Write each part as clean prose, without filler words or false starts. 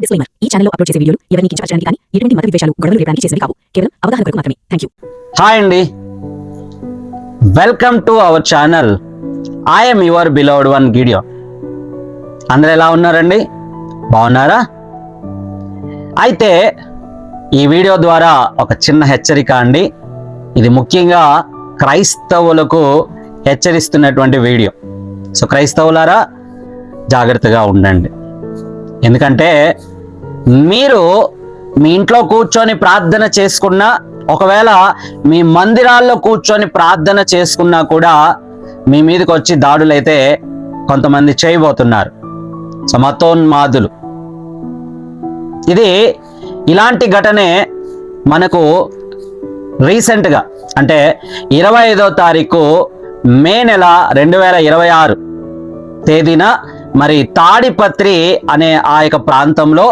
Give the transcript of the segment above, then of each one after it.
Disclaimer: ఈ ఛానల్లో upload చేసే వీడియోలు ఎవరిని కించపరచడానికి కానీ ఎటువంటి మత విద్వేషాలు, గొడవలు రేపడానికి చేసేవి కావు. కేవలం అవగాహన కొరకు మాత్రమే. థాంక్యూ. హాయ్ అండి, welcome to our channel. I'm your beloved one Gideon. అందరూ ఎలా ఉన్నారండి? బాగున్నారా? అయితే ఈ వీడియో ద్వారా ఒక చిన్న హెచ్చరిక అండి. ఇది ముఖ్యంగా క్రైస్తవులకు హెచ్చరిస్తున్నటువంటి వీడియో. సో క్రైస్తవులారా, జాగ్రత్తగా ఉండండి. ఎందుకంటే మీరు మీ ఇంట్లో కూర్చొని ప్రార్థన చేసుకున్నా, ఒకవేళ మీ మందిరాల్లో కూర్చొని ప్రార్థన చేసుకున్నా కూడా మీ మీదకి వచ్చి దాడులైతే కొంతమంది చేయబోతున్నారు. సో మతోన్మాదులు. ఇలాంటి ఘటనే మనకు రీసెంట్గా అంటే 25వ తారీఖు మే నెల 2026 తేదీన మరి తాడిపత్రి అనే ఆ యొక్క ప్రాంతంలో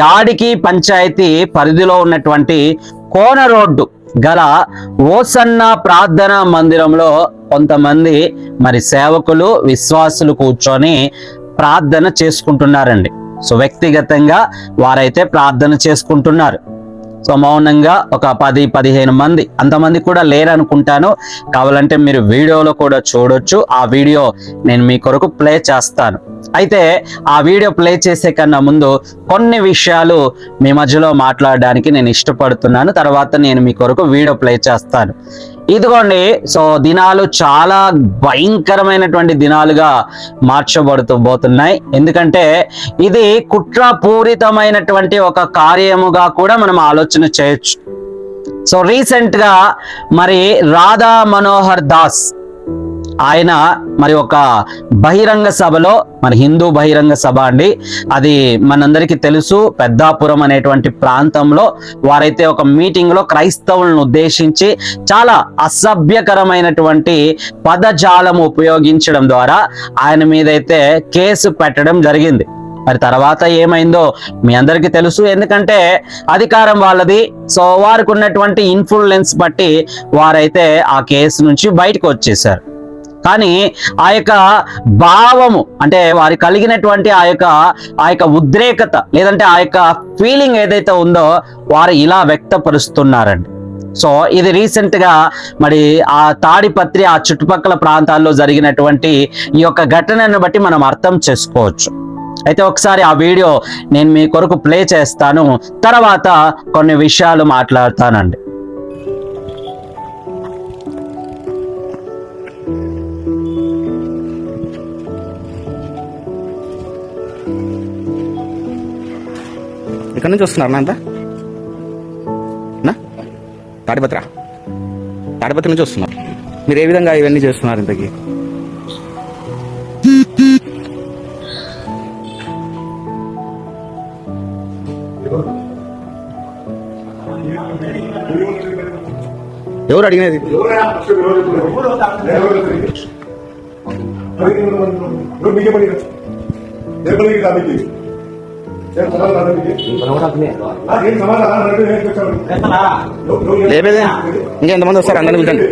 యాడికి పంచాయతీ పరిధిలో ఉన్నటువంటి కోన రోడ్డు గల ఓసన్న ప్రార్థనా మందిరంలో కొంతమంది మరి సేవకులు, విశ్వాసులు కూర్చొని ప్రార్థన చేసుకుంటున్నారండి. సో వ్యక్తిగతంగా వారైతే ప్రార్థన చేసుకుంటున్నారు. సో మౌనంగా ఒక 10-15 మంది, అంతమంది కూడా లేరనుకుంటాను. కావాలంటే మీరు వీడియోలో కూడా చూడొచ్చు. ఆ వీడియో నేను మీ కొరకు ప్లే చేస్తాను. అయితే ఆ వీడియో ప్లే చేసే కన్నా ముందు కొన్ని విషయాలు మీ మధ్యలో మాట్లాడడానికి నేను ఇష్టపడుతున్నాను. తర్వాత నేను మీ కొరకు వీడియో ప్లే చేస్తాను. ఇదిగోండి, సో దినాలు చాలా భయంకరమైనటువంటి దినాలుగా మార్చబడుతూ ఎందుకంటే ఇది కుట్రపూరితమైనటువంటి ఒక కార్యముగా కూడా మనం ఆలోచన చేయొచ్చు. సో రీసెంట్గా మరి రాధా మనోహర్ దాస్ ఆయన మరి ఒక బహిరంగ సభలో, మరి హిందూ బహిరంగ సభ అండి, అది మనందరికీ తెలుసు, పెద్దాపురం అనేటువంటి ప్రాంతంలో వారైతే ఒక మీటింగ్ లో క్రైస్తవులను ఉద్దేశించి చాలా అసభ్యకరమైనటువంటి పదజాలం ఉపయోగించడం ద్వారా ఆయన మీదైతే కేసు పెట్టడం జరిగింది. మరి తర్వాత ఏమైందో మీ అందరికీ తెలుసు. ఎందుకంటే అధికారం వాళ్ళది. సో వారికి ఉన్నటువంటి ఇన్ఫ్లుయెన్స్ బట్టి వారైతే ఆ కేసు నుంచి బయటకు వచ్చేసారు. కానీ ఆ యొక్క భావము అంటే వారి కలిగినటువంటి ఆ యొక్క ఉద్రేకత, లేదంటే ఆ యొక్క ఫీలింగ్ ఏదైతే ఉందో వారు ఇలా వ్యక్తపరుస్తున్నారండి. సో ఇది రీసెంట్ గా మరి ఆ తాడిపత్రి, ఆ చుట్టుపక్కల ప్రాంతాల్లో జరిగినటువంటి ఈ యొక్క ఘటనను బట్టి మనం అర్థం చేసుకోవచ్చు. అయితే ఒకసారి ఆ వీడియో నేను మీ కొరకు ప్లే చేస్తాను, తర్వాత కొన్ని విషయాలు మాట్లాడతానండి. ఇక్కడ నుంచి వస్తున్నారు అంతా తాడిపత్రి నుంచి వస్తున్నారు. మీరు ఏ విధంగా ఇవన్నీ చేస్తున్నారు? ఇంతకీ ఎవరు అడిగినది? లేపేదే ఇంకా ఎంతమంది వస్తారు? అందరినీ పిలిచండి.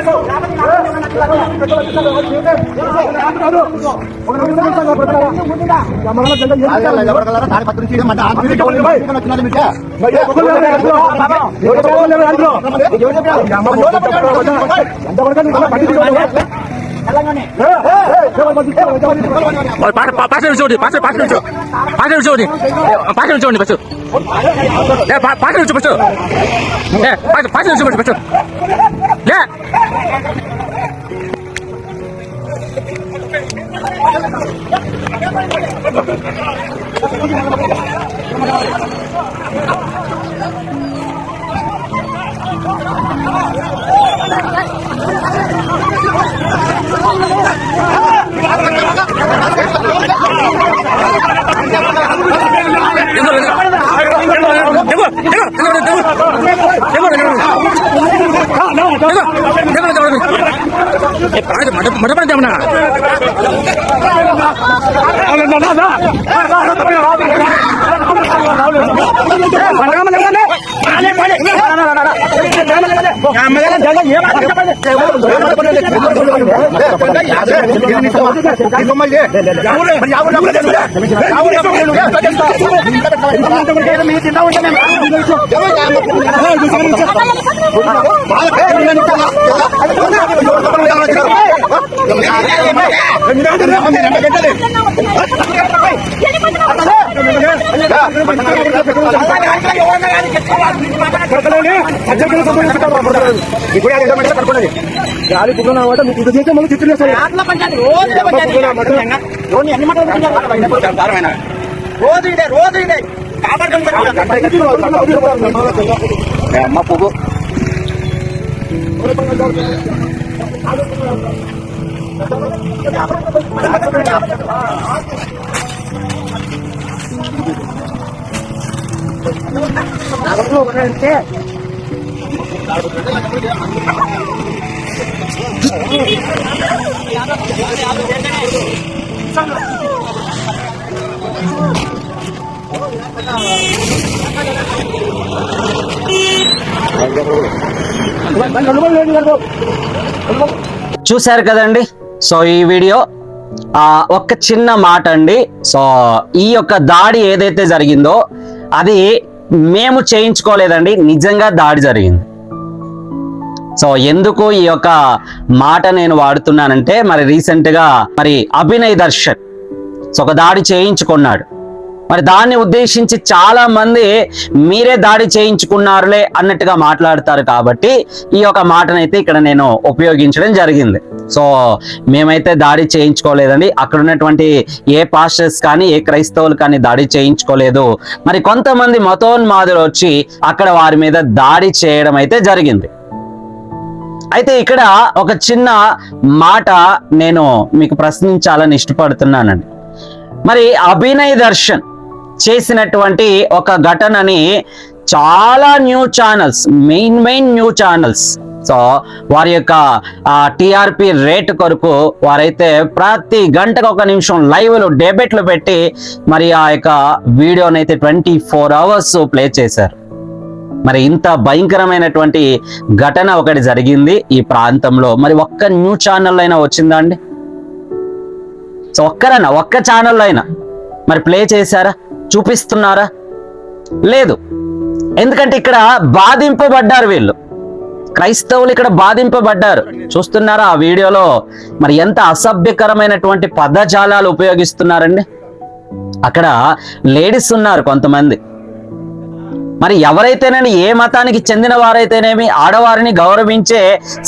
Gracias. అమ్మ పువ్వు చూశారు కదండి. సో ఈ వీడియో ఒక్క చిన్న మాట అండి. సో ఈ యొక్క దాడి ఏదైతే జరిగిందో అది మేము చేయించుకోలేదండి, నిజంగా దాడి జరిగింది. సో ఎందుకు ఈ యొక్క మాట నేను వాడుతున్నానంటే, మరి రీసెంట్గా మరి అభినయ్ దర్శన్ సో ఒక దాడి చేయించుకున్నాడు. మరి దాన్ని ఉద్దేశించి చాలా మంది మీరే దాడి చేయించుకున్నారులే అన్నట్టుగా మాట్లాడతారు. కాబట్టి ఈ యొక్క మాటనైతే ఇక్కడ నేను ఉపయోగించడం జరిగింది. సో మేమైతే దాడి చేయించుకోలేదండి. అక్కడ ఉన్నటువంటి ఏ పాస్టర్స్ కానీ ఏ క్రైస్తవులు కానీ దాడి చేయించుకోలేదు. మరి కొంతమంది మతోన్మాదులు వచ్చి అక్కడ వారి మీద దాడి చేయడం అయితే జరిగింది. అయితే ఇక్కడ ఒక చిన్న మాట నేను మీకు ప్రశ్నించాలని ఇష్టపడుతున్నానండి. మరి అభినయ్ దర్శన్ చేసినటువంటి ఒక ఘటనని చాలా news channels, main news channels so వారి యొక్క టిఆర్పి రేట్ కొరకు వారైతే ప్రతి గంటకు ఒక నిమిషం లైవ్లు డెబేట్లు పెట్టి మరి ఆ యొక్క వీడియోనైతే 24 hours ప్లే చేశారు. మరి ఇంత భయంకరమైనటువంటి ఘటన ఒకటి జరిగింది ఈ ప్రాంతంలో. మరి ఒక్క న్యూస్ ఛానల్ అయినా వచ్చిందా అండి? సో ఒక్క ఛానల్లో అయినా మరి ప్లే చేశారా, చూపిస్తున్నారా? లేదు. ఎందుకంటే ఇక్కడ బాధింపబడ్డారు వీళ్ళు, క్రైస్తవులు ఇక్కడ బాధింపబడ్డారు. చూస్తున్నారా ఆ వీడియోలో మరి ఎంత అసభ్యకరమైనటువంటి పదజాలాలు ఉపయోగిస్తున్నారండి. అక్కడ లేడీస్ ఉన్నారు కొంతమంది. మరి ఎవరైతేనేమి, ఏ మతానికి చెందిన వారైతేనేమి, ఆడవారిని గౌరవించే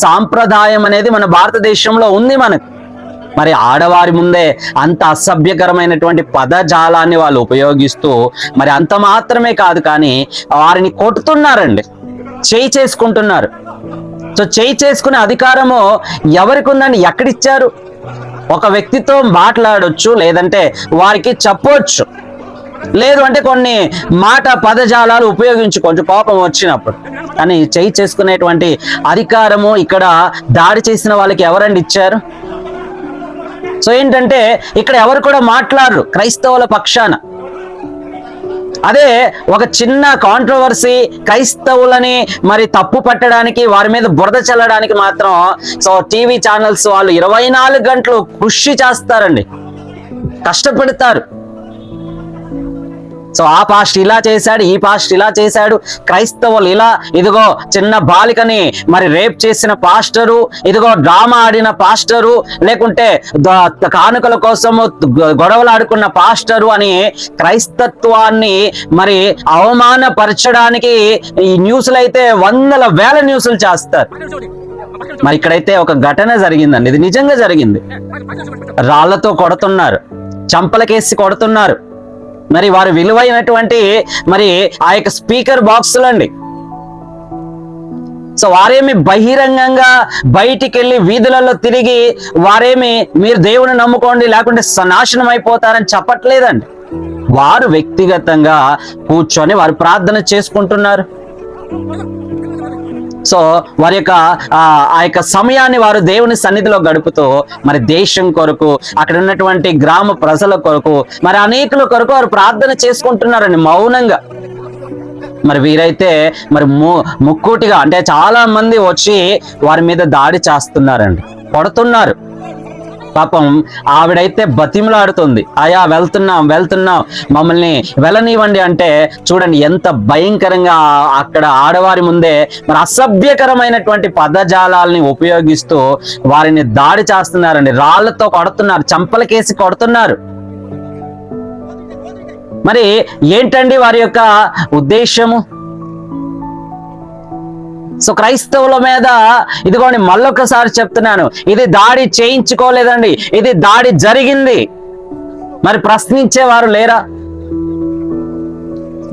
సాంప్రదాయం అనేది మన భారతదేశంలో ఉంది మనకు. మరి ఆడవారి ముందే అంత అసభ్యకరమైనటువంటి పదజాలాన్ని వాళ్ళు ఉపయోగిస్తూ మరి అంత మాత్రమే కాదు కానీ వారిని కొట్టుతున్నారండి, చేయి చేసుకుంటున్నారు. సో చేయి చేసుకునే అధికారము ఎవరికి ఉందండి? ఎక్కడిచ్చారు? ఒక వ్యక్తితో మాట్లాడొచ్చు, లేదంటే వారికి చెప్పొచ్చు, లేదు అంటే కొన్ని పదజాలాలు ఉపయోగించి కొంచెం కోపం వచ్చినప్పుడు. కానీ చేయి చేసుకునేటువంటి అధికారము ఇక్కడ దాడి చేసిన వాళ్ళకి ఎవరండి ఇచ్చారు? సో ఏంటంటే ఇక్కడ ఎవరు కూడా మాట్లాడరు క్రైస్తవుల పక్షాన. అదే ఒక చిన్న కాంట్రవర్సీ క్రైస్తవులని మరి తప్పు పట్టడానికి, వారి మీద బురద చల్లడానికి మాత్రం సో టీవీ ఛానల్స్ వాళ్ళు 24 గంటలు కృషి చేస్తారండి, కష్టపడతారు. సో ఆ పాస్ట్ ఇలా చేశాడు, ఈ పాస్ట్ ఇలా చేశాడు, క్రైస్తవులు ఇలా, ఇదిగో చిన్న బాలికని మరి రేప్ చేసిన పాస్టరు, ఇదిగో డ్రామా ఆడిన పాస్టరు, లేకుంటే కానుకల కోసము గొడవలు ఆడుకున్న పాస్టరు అని క్రైస్తత్వాన్ని మరి అవమానపరచడానికి ఈ న్యూస్లు అయితే వందల వేల న్యూస్లు చేస్తారు. మరి ఇక్కడైతే ఒక ఘటన జరిగిందండి, ఇది నిజంగా జరిగింది. రాళ్లతో కొడుతున్నారు, చంపలకేసి కొడుతున్నారు. మరి వారు విలువైనటువంటి మరి ఆ యొక్క స్పీకర్ బాక్సులు అండి. సో వారేమి బహిరంగంగా బయటికి వెళ్ళి వీధులలో తిరిగి వారేమి మీరు దేవుని నమ్ముకోండి లేకుంటే నాశనం అయిపోతారని చెప్పట్లేదండి. వారు వ్యక్తిగతంగా కూర్చొని వారు ప్రార్థన చేసుకుంటున్నారు. సో వారి యొక్క ఆ యొక్క సమయాన్ని వారు దేవుని సన్నిధిలో గడుపుతూ మరి దేశం కొరకు, అక్కడ ఉన్నటువంటి గ్రామ ప్రజల కొరకు, మరి అనేకుల కొరకు వారు ప్రార్థన చేసుకుంటున్నారండి మౌనంగా. మరి వీరైతే మరి ముక్కుటిగా అంటే చాలా మంది వచ్చి వారి మీద దాడి చేస్తున్నారండి, కొడుతున్నారు. పాపం ఆవిడైతే బతిమలాడుతుంది, అయా వెళ్తున్నాం మమ్మల్ని వెళ్ళనివ్వండి అంటే చూడండి ఎంత భయంకరంగా అక్కడ ఆడవారి ముందే మరి అసభ్యకరమైనటువంటి పదజాలాల్ని ఉపయోగిస్తూ వారిని దాడి చేస్తున్నారండి, రాళ్లతో కొడుతున్నారు, చంపలకేసి కొడుతున్నారు. మరి ఏంటండి వారి యొక్క ఉద్దేశము? సో క్రైస్తవుల మీద ఇదిగోండి మళ్ళొకసారి చెప్తున్నాను, ఇది దాడి చేయించుకోలేదండి, ఇది దాడి జరిగింది. మరి ప్రశ్నించేవారు లేరా?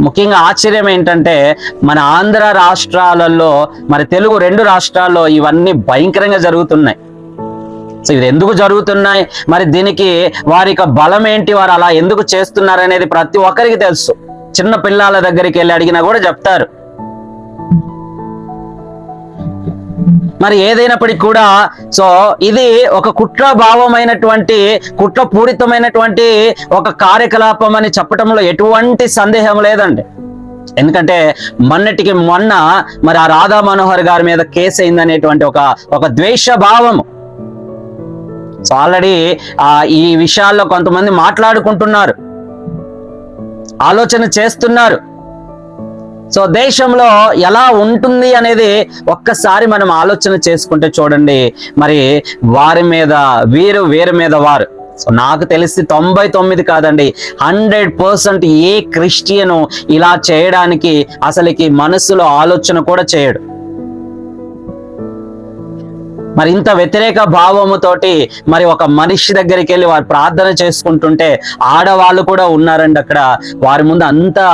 ముఖ్యంగా ఆశ్చర్యం ఏంటంటే మన ఆంధ్ర రాష్ట్రాలలో మరి తెలుగు 2 రాష్ట్రాల్లో ఇవన్నీ భయంకరంగా జరుగుతున్నాయి. సో ఇది ఎందుకు జరుగుతున్నాయి, మరి దీనికి వారి యొక్క బలం ఏంటి, వారు అలా ఎందుకు చేస్తున్నారు అనేది ప్రతి ఒక్కరికి తెలుసు. చిన్న పిల్లల దగ్గరికి వెళ్ళి అడిగినా కూడా చెప్తారు. మరి ఏదైనప్పటికీ కూడా సో ఇది ఒక కుట్రభావమైనటువంటి కుట్రపూరితమైనటువంటి ఒక కార్యకలాపం అని చెప్పడంలో ఎటువంటి సందేహం లేదండి. ఎందుకంటే మొన్నటికి మొన్న మరి ఆ రాధా మనోహర్ గారి మీద కేసు అయిందనేటువంటి ఒక ద్వేష భావము. సో ఆల్రెడీ ఈ విషయాల్లో కొంతమంది మాట్లాడుకుంటున్నారు, ఆలోచన చేస్తున్నారు. సో దేశంలో ఎలా ఉంటుంది అనేది ఒక్కసారి మనం ఆలోచన చేసుకుంటే చూడండి, మరి వారి మీద వీరి మీద వారు. సో నాకు తెలిసి 99 కాదండి 100% ఏ క్రిస్టియను ఇలా చేయడానికి అసలుకి మనసులో ఆలోచన కూడా చేయడు. మరి ఇంత వ్యతిరేక భావముతోటి మరి ఒక మనిషి దగ్గరికి వెళ్ళి వారు ప్రార్థన చేసుకుంటుంటే ఆడవాళ్ళు కూడా ఉన్నారండి అక్కడ. వారి ముందు అంతా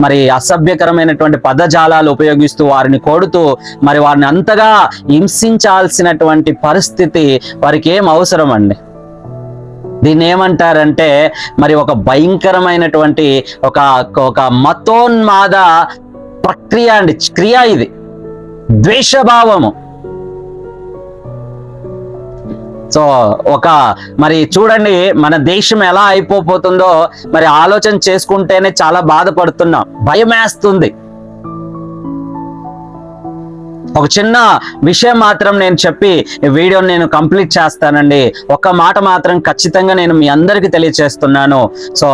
మరి అసభ్యకరమైనటువంటి పదజాలాలు ఉపయోగిస్తూ వారిని కొడుతూ మరి వారిని అంతగా హింసించాల్సినటువంటి పరిస్థితి వారికి ఏం అవసరం అండి? దీన్ని ఏమంటారంటే మరి ఒక భయంకరమైనటువంటి ఒక మతోన్మాద ప్రక్రియ అండి, క్రియ ఇది, ద్వేషభావము. సో మరి చూడండి మన దేశం ఎలా అయిపోతుందో మరి ఆలోచన చేసుకుంటేనే చాలా బాధపడుతున్నాం, భయం వేస్తుంది. ఒక చిన్న విషయం మాత్రం నేను చెప్పి వీడియోని నేను కంప్లీట్ చేస్తానండి. ఒక్క మాట మాత్రం ఖచ్చితంగా నేను మీ అందరికీ తెలియచేస్తున్నాను. సో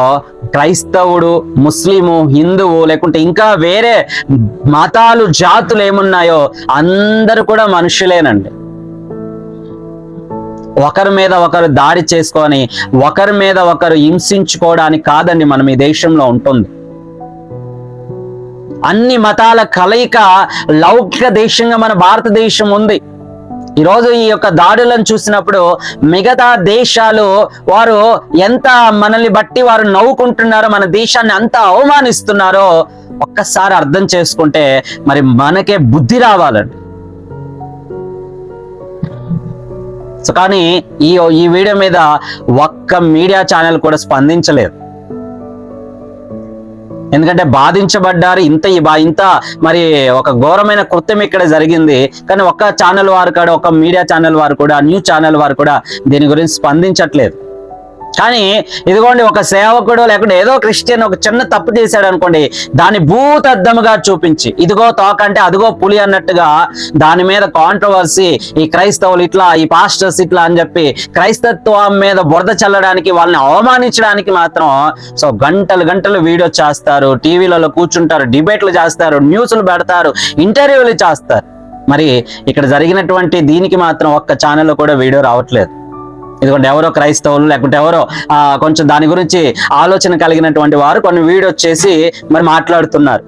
క్రైస్తవుడు, ముస్లిము, హిందువు లేకుంటే ఇంకా వేరే మతాలు జాతులు ఏమున్నాయో అందరూ కూడా మనుషులేనండి. ఒకరి మీద ఒకరు దాడి చేసుకొని ఒకరి మీద ఒకరు హింసించుకోవడానికి కాదండి మనం ఈ దేశంలో ఉంటుంది. అన్ని మతాల కలయిక లౌకిక దేశంగా మన భారతదేశం ఉంది. ఈరోజు ఈ యొక్క దాడులను చూసినప్పుడు మిగతా దేశాలు వారు ఎంత మనల్ని బట్టి వారు నవ్వుకుంటున్నారో, మన దేశాన్ని అంత అవమానిస్తున్నారో ఒక్కసారి అర్థం చేసుకుంటే మరి మనకే బుద్ధి రావాలండి. సో కానీ ఈ వీడియో మీద ఒక్క మీడియా ఛానల్ కూడా స్పందించలేదు. ఎందుకంటే బాధించబడ్డారు, ఇంత మరి ఒక ఘోరమైన కృత్యం ఇక్కడ జరిగింది. కానీ ఒక్క ఛానల్ వారు కూడా, ఒక మీడియా ఛానల్ వారు కూడా, న్యూస్ ఛానల్ వారు కూడా దీని గురించి స్పందించట్లేదు. కానీ ఇదిగోండి ఒక సేవకుడు లేకుంటే ఏదో క్రిస్టియన్ ఒక చిన్న తప్పు చేశాడు అనుకోండి, దాన్ని భూతద్దముగా చూపించి ఇదిగో తోక అంటే అదిగో పులి అన్నట్టుగా దాని మీద కాంట్రవర్సీ, ఈ క్రైస్తవులు ఇట్లా, ఈ పాస్టర్స్ ఇట్లా అని చెప్పి క్రైస్తత్వం మీద బురద చల్లడానికి, వాళ్ళని అవమానించడానికి మాత్రం సో గంటలు గంటలు వీడియో చేస్తారు, టీవీలలో కూర్చుంటారు, డిబేట్లు చేస్తారు, న్యూస్లు పెడతారు, ఇంటర్వ్యూలు చేస్తారు. మరి ఇక్కడ జరిగినటువంటి దీనికి మాత్రం ఒక్క ఛానల్లో కూడా వీడియో రావట్లేదు. ఎందుకంటే ఎవరో క్రైస్తవులు లేకుంటే ఎవరో కొంచెం దాని గురించి ఆలోచన కలిగినటువంటి వారు కొన్ని వీడియోస్ చేసి మరి మాట్లాడుతున్నారు.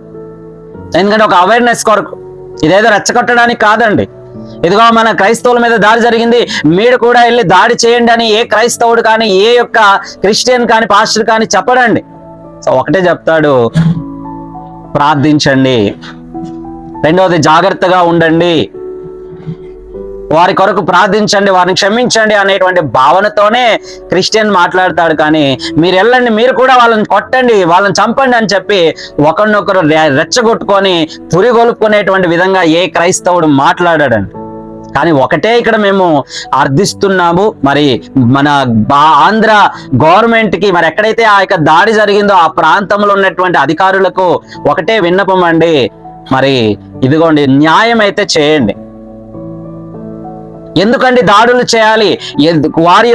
ఎందుకంటే ఒక అవేర్నెస్ కొరకు, ఇదేదో రెచ్చగొట్టడానికి కాదండి. ఇదిగో మన క్రైస్తవుల మీద దాడి జరిగింది, మీరు కూడా వెళ్ళి దాడి చేయండి అని ఏ క్రైస్తవుడు కానీ ఏ యొక్క క్రిస్టియన్ కానీ పాస్టర్ కానీ చెప్పడండి. సో ఒకటే చెప్తాడు, ప్రార్థించండి. రెండవది జాగ్రత్తగా ఉండండి, వారి కొరకు ప్రార్థించండి, వారిని క్షమించండి అనేటువంటి భావనతోనే క్రిస్టియన్ మాట్లాడతాడు. కానీ మీరు వెళ్ళండి, మీరు కూడా వాళ్ళని కొట్టండి, వాళ్ళని చంపండి అని చెప్పి ఒకరినొకరు రెచ్చగొట్టుకొని పురిగొలుపుకునేటువంటి విధంగా ఏ క్రైస్తవుడు మాట్లాడాడండి. కానీ ఒకటే ఇక్కడ మేము అర్థిస్తున్నాము, మరి మన ఆంధ్ర గవర్నమెంట్ కి మరి ఎక్కడైతే ఆ యొక్క దాడి జరిగిందో ఆ ప్రాంతంలో ఉన్నటువంటి అధికారులకు ఒకటే విన్నపం అండి, మరి ఇదిగోండి న్యాయం అయితే చేయండి. ఎందుకండి దాడులు చేయాలి? వారి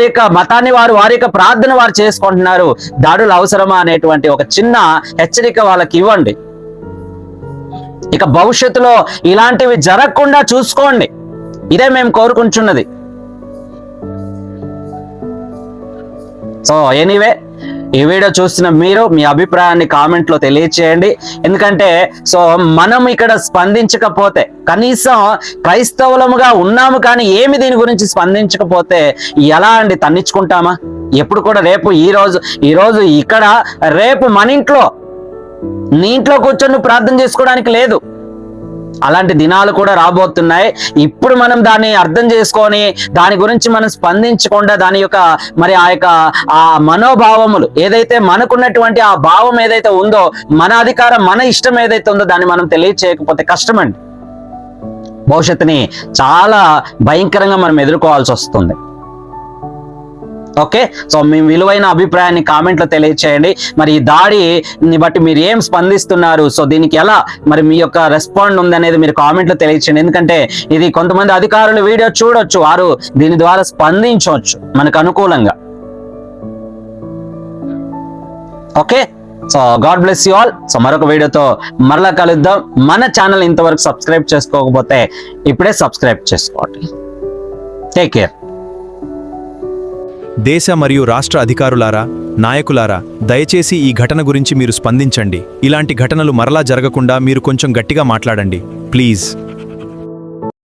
యొక్క మతాన్ని వారి యొక్క ప్రార్థన వారు చేసుకుంటున్నారు, దాడులు అవసరమా అనేటువంటి ఒక చిన్న హెచ్చరిక వాళ్ళకి ఇవ్వండి. ఇక భవిష్యత్తులో ఇలాంటివి జరగకుండా చూసుకోండి, ఇదే మేము కోరుకుంటున్నది. సో ఎనీవే, ఈ వీడియో చూస్తున్న మీరు మీ అభిప్రాయాన్ని కామెంట్ లో తెలియచేయండి. ఎందుకంటే సో మనం ఇక్కడ స్పందించకపోతే, కనీసం క్రైస్తవులముగా ఉన్నాము కానీ ఏమి దీని గురించి స్పందించకపోతే ఎలా అండి? తన్నించుకుంటామా? ఎప్పుడు కూడా రేపు ఈ రోజు ఇక్కడ, రేపు మన ఇంట్లో, నీ ఇంట్లో కూర్చొని ప్రార్థన చేసుకోవడానికి లేదు. అలాంటి దినాలు కూడా రాబోతున్నాయి. ఇప్పుడు మనం దాన్ని అర్థం చేసుకొని దాని గురించి మనం స్పందించకుండా దాని యొక్క మరి ఆ మనోభావములు ఏదైతే మనకున్నటువంటి ఆ భావం ఏదైతే ఉందో, మన అధికారం మన ఇష్టం ఏదైతే ఉందో దాన్ని మనం తెలియచేయకపోతే కష్టమండి. భవిష్యత్తుని చాలా భయంకరంగా మనం ఎదుర్కోవాల్సి వస్తుంది. ఓకే, సో మీ విలువైన అభిప్రాయాన్ని కామెంట్లో తెలియచేయండి. మరి ఈ దాడిని బట్టి మీరు ఏం స్పందిస్తున్నారు, సో దీనికి ఎలా మరి మీ యొక్క రెస్పాండ్ ఉందనేది మీరు కామెంట్లో తెలియచేయండి. ఎందుకంటే ఇది కొంతమంది అధికారులు వీడియో చూడొచ్చు, వారు దీని ద్వారా స్పందించవచ్చు మనకు అనుకూలంగా. Okay, so God bless you all. So మరొక వీడియోతో మరలా కలుద్దాం. మన ఛానల్ ఇంతవరకు సబ్స్క్రైబ్ చేసుకోకపోతే ఇప్పుడే సబ్స్క్రైబ్ చేసుకోండి. Take care. దేశ మరియు రాష్ట్ర అధికారులారా, నాయకులారా, దయచేసి ఈ ఘటన గురించి మీరు స్పందించండి. ఇలాంటి ఘటనలు మరలా జరగకుండా మీరు కొంచెం గట్టిగా మాట్లాడండి ప్లీజ్.